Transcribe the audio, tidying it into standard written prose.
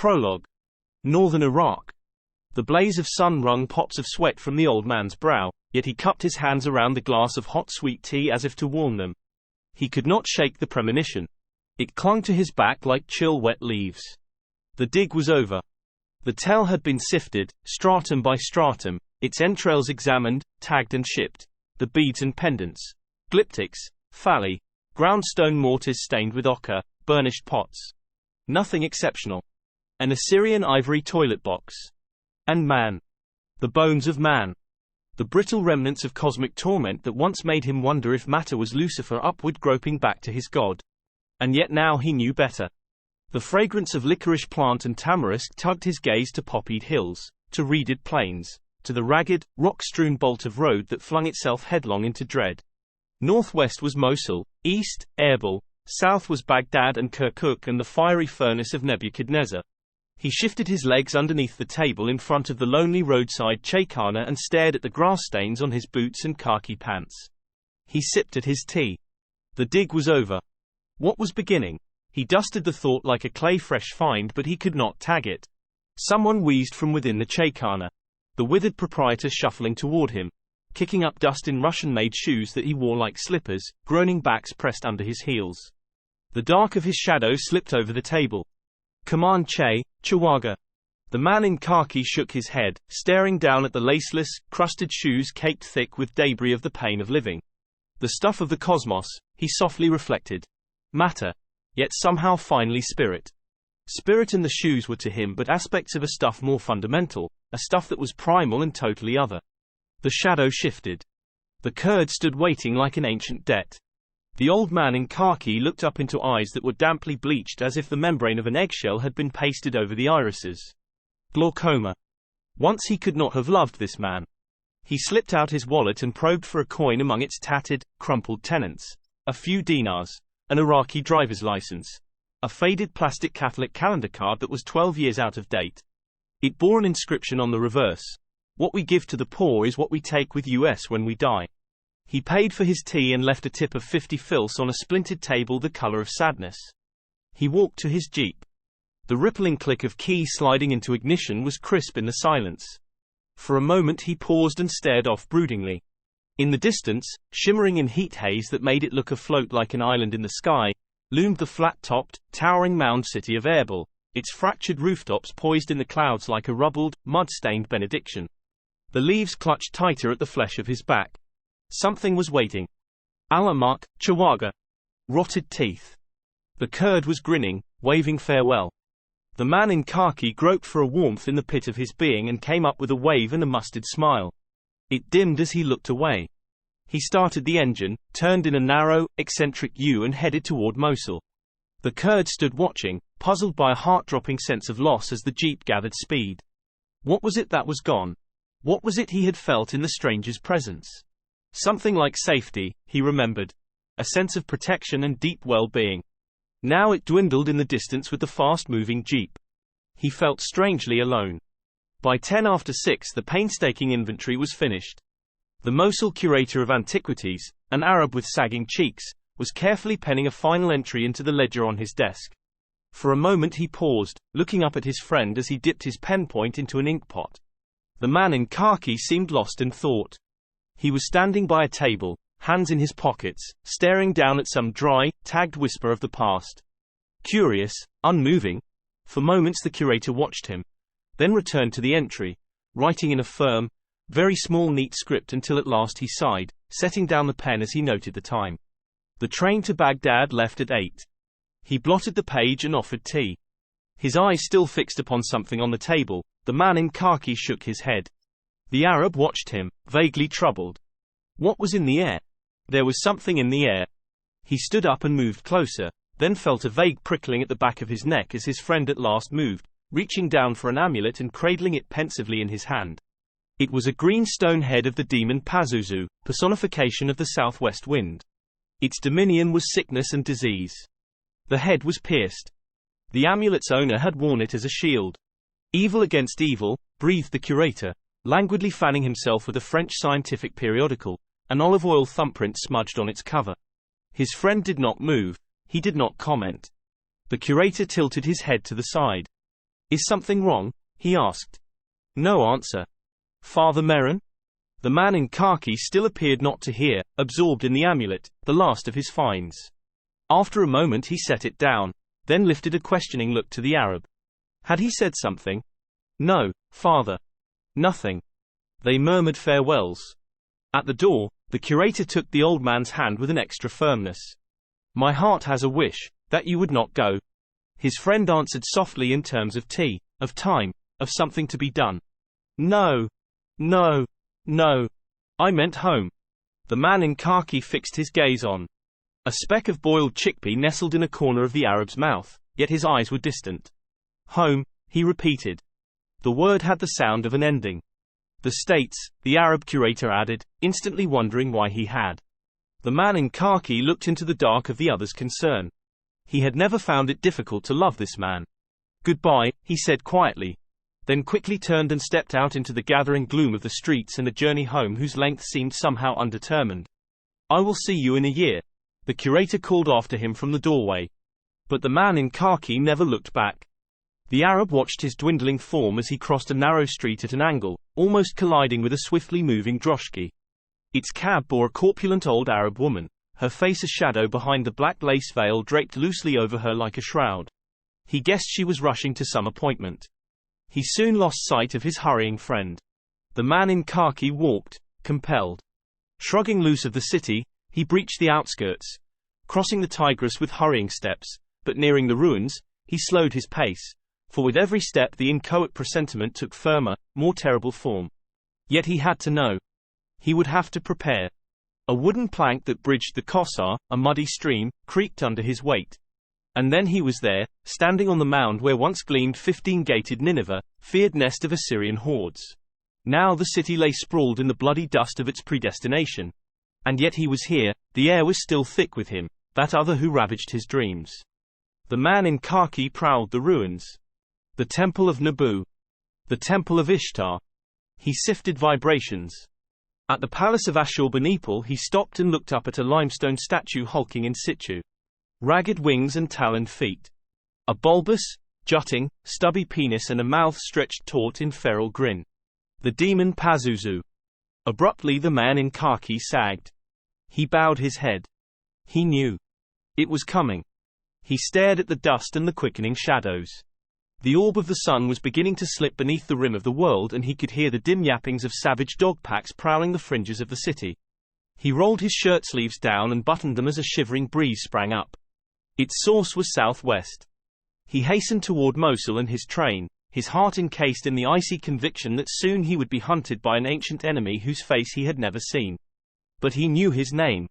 Prologue. Northern Iraq. The blaze of sun wrung pots of sweat from the old man's brow, yet he cupped his hands around the glass of hot sweet tea as if to warm them. He could not shake the premonition. It clung to his back like chill wet leaves. The dig was over. The tell had been sifted, stratum by stratum, its entrails examined, tagged and shipped. The beads and pendants, glyptics, phalli, ground stone mortars stained with ochre, burnished pots. Nothing exceptional. An Assyrian ivory toilet box. And man. The bones of man. The brittle remnants of cosmic torment that once made him wonder if matter was Lucifer upward groping back to his God. And yet now he knew better. The fragrance of licorice plant and tamarisk tugged his gaze to poppied hills, to reeded plains, to the ragged, rock-strewn bolt of road that flung itself headlong into dread. Northwest was Mosul, east, Erbil, south was Baghdad and Kirkuk and the fiery furnace of Nebuchadnezzar. He shifted his legs underneath the table in front of the lonely roadside chaykhana and stared at the grass stains on his boots and khaki pants. He sipped at his tea. The dig was over. What was beginning? He dusted the thought like a clay-fresh find, but he could not tag it. Someone wheezed from within the chaykhana. The withered proprietor shuffling toward him, kicking up dust in Russian-made shoes that he wore like slippers, groaning backs pressed under his heels. The dark of his shadow slipped over the table. "Come Che, Chihuahua." The man in khaki shook his head, staring down at the laceless, crusted shoes caked thick with debris of the pain of living. The stuff of the cosmos, he softly reflected. Matter. Yet somehow finally spirit. Spirit and the shoes were to him but aspects of a stuff more fundamental, a stuff that was primal and totally other. The shadow shifted. The Kurd stood waiting like an ancient debt. The old man in khaki looked up into eyes that were damply bleached as if the membrane of an eggshell had been pasted over the irises. Glaucoma. Once he could not have loved this man. He slipped out his wallet and probed for a coin among its tattered, crumpled tenants. A few dinars. An Iraqi driver's license. A faded plastic Catholic calendar card that was 12 years out of date. It bore an inscription on the reverse. What we give to the poor is what we take with us when we die. He paid for his tea and left a tip of 50 fils on a splintered table the color of sadness. He walked to his jeep. The rippling click of key sliding into ignition was crisp in the silence. For a moment he paused and stared off broodingly. In the distance, shimmering in heat haze that made it look afloat like an island in the sky, loomed the flat-topped, towering mound city of Erbil, its fractured rooftops poised in the clouds like a rubbled, mud-stained benediction. The leaves clutched tighter at the flesh of his back. Something was waiting. Alamak, Chihuahua. Rotted teeth. The Kurd was grinning, waving farewell. The man in khaki groped for a warmth in the pit of his being and came up with a wave and a mustard smile. It dimmed as he looked away. He started the engine, turned in a narrow, eccentric U and headed toward Mosul. The Kurd stood watching, puzzled by a heart-dropping sense of loss as the jeep gathered speed. What was it that was gone? What was it he had felt in the stranger's presence? Something like safety, he remembered. A sense of protection and deep well-being. Now it dwindled in the distance with the fast-moving jeep. He felt strangely alone. By 6:10 the painstaking inventory was finished. The Mosul curator of antiquities, an Arab with sagging cheeks, was carefully penning a final entry into the ledger on his desk. For a moment he paused, looking up at his friend as he dipped his pen point into an inkpot. The man in khaki seemed lost in thought. He was standing by a table, hands in his pockets, staring down at some dry, tagged whisper of the past. Curious, unmoving. For moments the curator watched him, then returned to the entry, writing in a firm, very small neat script until at last he sighed, setting down the pen as he noted the time. The train to Baghdad left at 8. He blotted the page and offered tea. His eyes still fixed upon something on the table, the man in khaki shook his head. The Arab watched him, vaguely troubled. What was in the air? There was something in the air. He stood up and moved closer, then felt a vague prickling at the back of his neck as his friend at last moved, reaching down for an amulet and cradling it pensively in his hand. It was a green stone head of the demon Pazuzu, personification of the southwest wind. Its dominion was sickness and disease. The head was pierced. The amulet's owner had worn it as a shield. Evil against evil, breathed the curator, languidly fanning himself with a French scientific periodical, an olive oil thumbprint smudged on its cover. His friend did not move, he did not comment. The curator tilted his head to the side. Is something wrong? He asked. No answer. Father Merrin? The man in khaki still appeared not to hear, absorbed in the amulet, the last of his finds. After a moment he set it down, then lifted a questioning look to the Arab. Had he said something? No, Father. Nothing. They murmured farewells. At the door, the curator took the old man's hand with an extra firmness. My heart has a wish, that you would not go. His friend answered softly in terms of tea, of time, of something to be done. No. No. No. I meant home. The man in khaki fixed his gaze on. A speck of boiled chickpea nestled in a corner of the Arab's mouth, yet his eyes were distant. Home, he repeated. The word had the sound of an ending. The States, the Arab curator added, instantly wondering why he had. The man in khaki looked into the dark of the other's concern. He had never found it difficult to love this man. Goodbye, he said quietly, then quickly turned and stepped out into the gathering gloom of the streets and a journey home whose length seemed somehow undetermined. I will see you in a year, the curator called after him from the doorway. But the man in khaki never looked back. The Arab watched his dwindling form as he crossed a narrow street at an angle, almost colliding with a swiftly moving droshky. Its cab bore a corpulent old Arab woman, her face a shadow behind the black lace veil draped loosely over her like a shroud. He guessed she was rushing to some appointment. He soon lost sight of his hurrying friend. The man in khaki walked, compelled. Shrugging loose of the city, he breached the outskirts, crossing the Tigris with hurrying steps, but nearing the ruins, he slowed his pace, for with every step the inchoate presentiment took firmer, more terrible form. Yet he had to know. He would have to prepare. A wooden plank that bridged the Kosar, a muddy stream, creaked under his weight. And then he was there, standing on the mound where once gleamed 15-gated Nineveh, feared nest of Assyrian hordes. Now the city lay sprawled in the bloody dust of its predestination. And yet he was here, the air was still thick with him, that other who ravaged his dreams. The man in khaki prowled the ruins. The temple of Nabu. The temple of Ishtar. He sifted vibrations. At the palace of Ashurbanipal he stopped and looked up at a limestone statue hulking in situ. Ragged wings and taloned feet. A bulbous, jutting, stubby penis and a mouth stretched taut in feral grin. The demon Pazuzu. Abruptly the man in khaki sagged. He bowed his head. He knew. It was coming. He stared at the dust and the quickening shadows. The orb of the sun was beginning to slip beneath the rim of the world and he could hear the dim yappings of savage dog packs prowling the fringes of the city. He rolled his shirt sleeves down and buttoned them as a shivering breeze sprang up. Its source was southwest. He hastened toward Mosul and his train, his heart encased in the icy conviction that soon he would be hunted by an ancient enemy whose face he had never seen. But he knew his name.